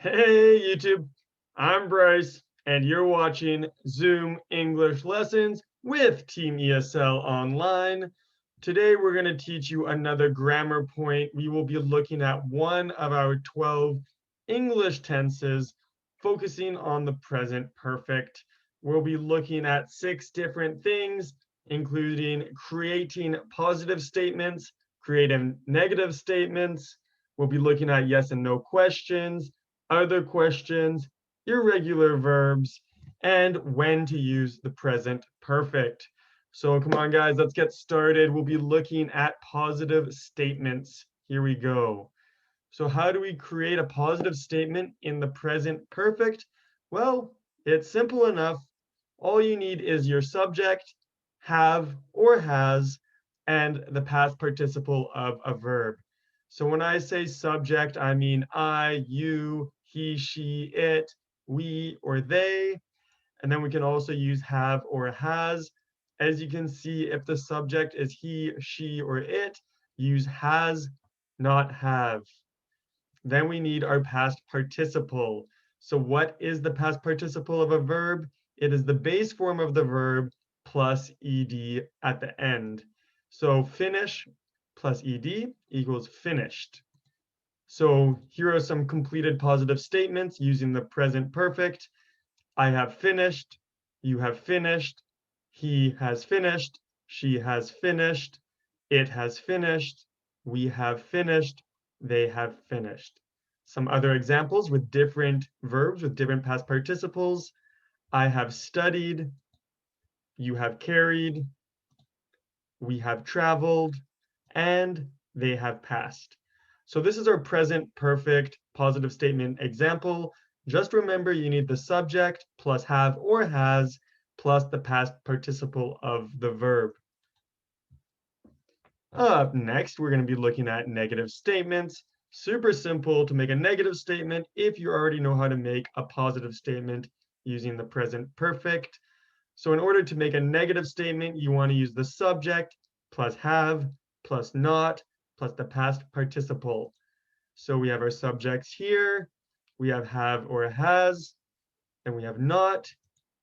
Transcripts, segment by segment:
Hey YouTube, I'm Bryce, and you're watching Zoom English Lessons with Team ESL Online. Today we're going to teach you another grammar point. We will be looking at one of our 12 English tenses, focusing on the present perfect. We'll be looking at 6 different things, including creating positive statements, creating negative statements. We'll be looking at yes and no questions, other questions, irregular verbs, and when to use the present perfect. So come on, guys, let's get started. We'll be looking at positive statements. Here we go. So how do we create a positive statement in the present perfect? Well, it's simple enough. All you need is your subject, have or has, and the past participle of a verb. So when I say subject, I mean I, you, he, she, it, we, or they. And then we can also use have or has. As you can see, if the subject is he, she, or it, use has, not have. Then we need our past participle. So what is the past participle of a verb? It is the base form of the verb plus ed at the end. So finish plus ed equals finished. So here are some completed positive statements using the present perfect. I have finished, you have finished, he has finished, she has finished, it has finished, we have finished, they have finished. Some other examples with different verbs with different past participles. I have studied, you have carried, we have traveled, and they have passed. So this is our present perfect positive statement example. Just remember you need the subject plus have or has plus the past participle of the verb. Up next, we're going to be looking at negative statements. Super simple to make a negative statement if you already know how to make a positive statement using the present perfect. So in order to make a negative statement, you want to use the subject plus have plus not plus the past participle. So we have our subjects here, we have or has, and we have not,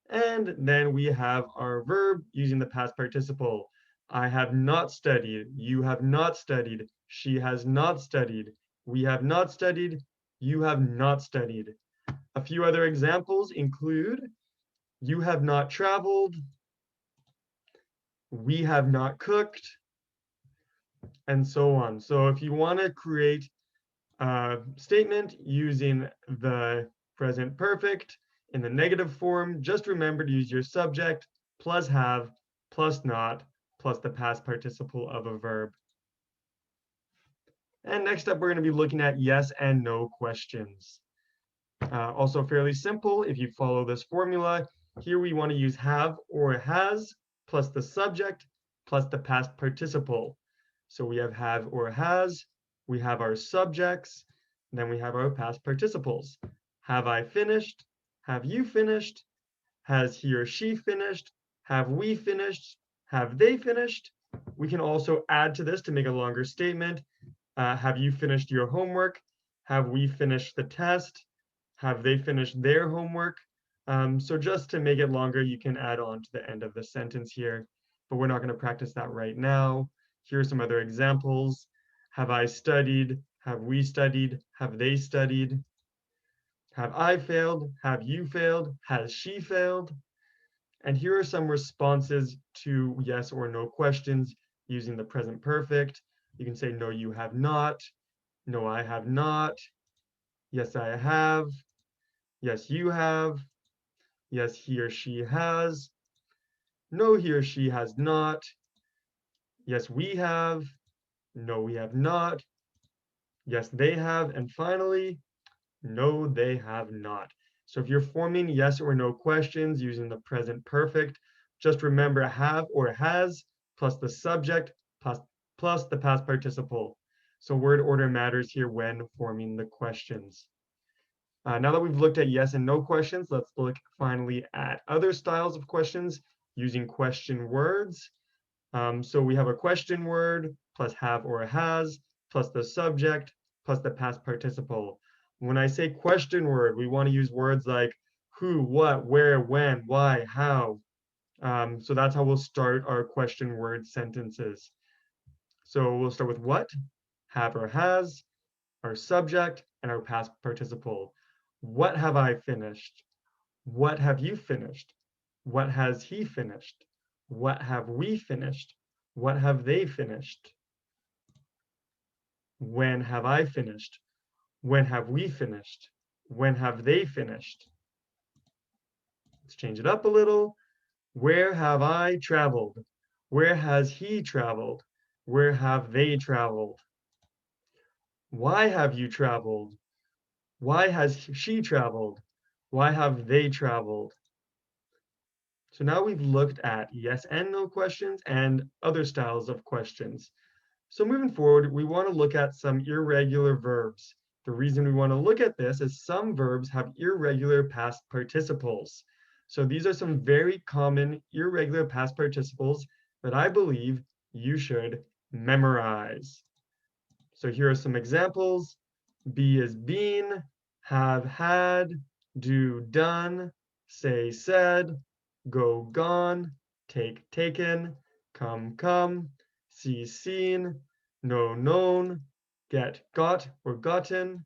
and then we have our verb using the past participle. I have not studied, you have not studied, she has not studied, we have not studied, you have not studied. A few other examples include you have not traveled, we have not cooked, and so on. So if you want to create a statement using the present perfect in the negative form, just remember to use your subject plus have plus not plus the past participle of a verb. And next up, we're going to be looking at yes and no questions. Also fairly simple if you follow this formula. Here we want to use have or has plus the subject plus the past participle. So we have or has, we have our subjects, then we have our past participles. Have I finished? Have you finished? Has he or she finished? Have we finished? Have they finished? We can also add to this to make a longer statement. Have you finished your homework? Have we finished the test? Have they finished their homework? So just to make it longer, you can add on to the end of the sentence here, but we're not going to practice that right now. Here are some other examples. Have I studied? Have we studied? Have they studied? Have I failed? Have you failed? Has she failed? And here are some responses to yes or no questions using the present perfect. You can say, no, you have not. No, I have not. Yes, I have. Yes, you have. Yes, he or she has. No, he or she has not. Yes, we have. No, we have not. Yes, they have. And finally, no, they have not. So if you're forming yes or no questions using the present perfect, just remember have or has plus the subject plus the past participle. So word order matters here when forming the questions. Now that we've looked at yes and no questions, let's look finally at other styles of questions using question words. So we have a question word plus have or has plus the subject plus the past participle. When I say question word, we want to use words like who, what, where, when, why, how. So that's how we'll start our question word sentences. So we'll start with what, have or has, our subject, and our past participle. What have I finished? What have you finished? What has he finished? What have we finished? What have they finished? When have I finished? When have we finished? When have they finished? Let's change it up a little. Where have I traveled? Where has he traveled? Where have they traveled? Why have you traveled? Why has she traveled? Why have they traveled? So now we've looked at yes and no questions and other styles of questions. So moving forward, we want to look at some irregular verbs. The reason we want to look at this is some verbs have irregular past participles. So these are some very common irregular past participles that I believe you should memorize. So here are some examples. Be is been, have had, do done, say said, go gone, take taken, come, see seen, know known, get got or gotten,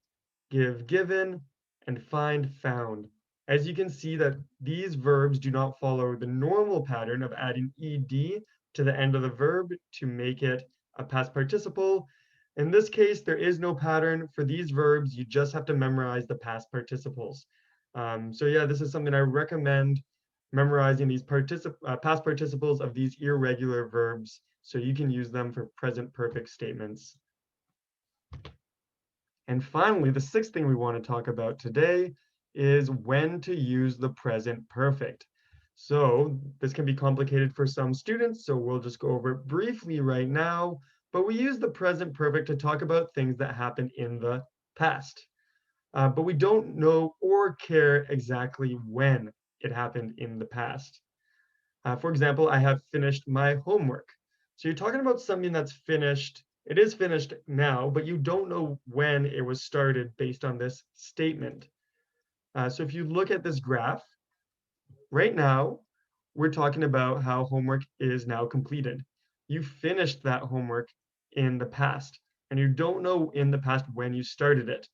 give given, and find found. As you can see that these verbs do not follow the normal pattern of adding ed to the end of the verb to make it a past participle. In this case, there is no pattern for these verbs. You just have to memorize the past participles. So yeah, this is something I recommend memorizing these past participles of these irregular verbs so you can use them for present perfect statements. And finally, the sixth thing we want to talk about today is when to use the present perfect. So this can be complicated for some students, so we'll just go over it briefly right now, but we use the present perfect to talk about things that happened in the past. But we don't know or care exactly when it happened in the past. For example, I have finished my homework. So you're talking about something that's finished. It is finished now, but you don't know when it was started based on this statement. So if you look at this graph, right now, we're talking about how homework is now completed. You finished that homework in the past, and you don't know in the past when you started it.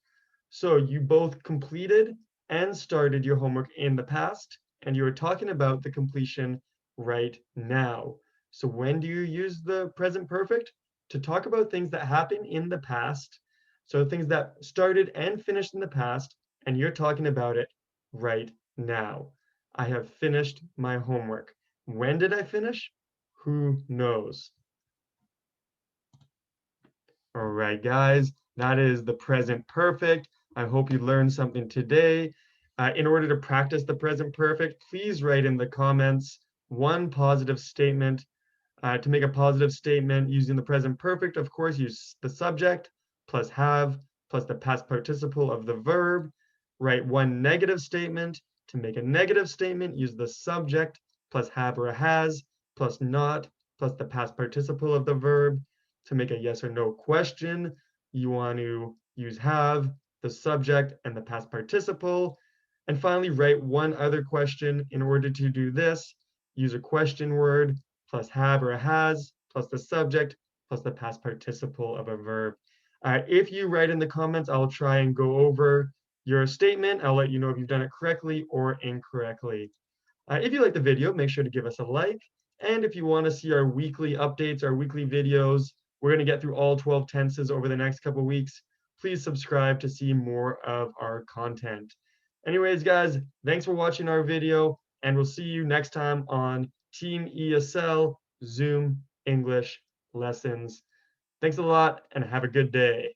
So you both completed and started your homework in the past, and you were talking about the completion right now. So when do you use the present perfect? To talk about things that happened in the past. So things that started and finished in the past, and you're talking about it right now. I have finished my homework. When did I finish? Who knows? All right, guys, that is the present perfect. I hope you learned something today. In order to practice the present perfect, please write in the comments one positive statement. To make a positive statement using the present perfect, of course, use the subject plus have plus the past participle of the verb. Write one negative statement. To make a negative statement, use the subject plus have or has plus not plus the past participle of the verb. To make a yes or no question, you want to use have, the subject, and the past participle. And finally, write one other question. In order to do this, use a question word plus have or has plus the subject plus the past participle of a verb. If you write in the comments, I'll try and go over your statement. I'll let you know if you've done it correctly or incorrectly. If you like the video, make sure to give us a like. And if you want to see our weekly updates, our weekly videos, we're going to get through all 12 tenses over the next couple weeks. Please subscribe to see more of our content. Anyways, guys, thanks for watching our video, and we'll see you next time on Team ESL Zoom English lessons. Thanks a lot, and have a good day.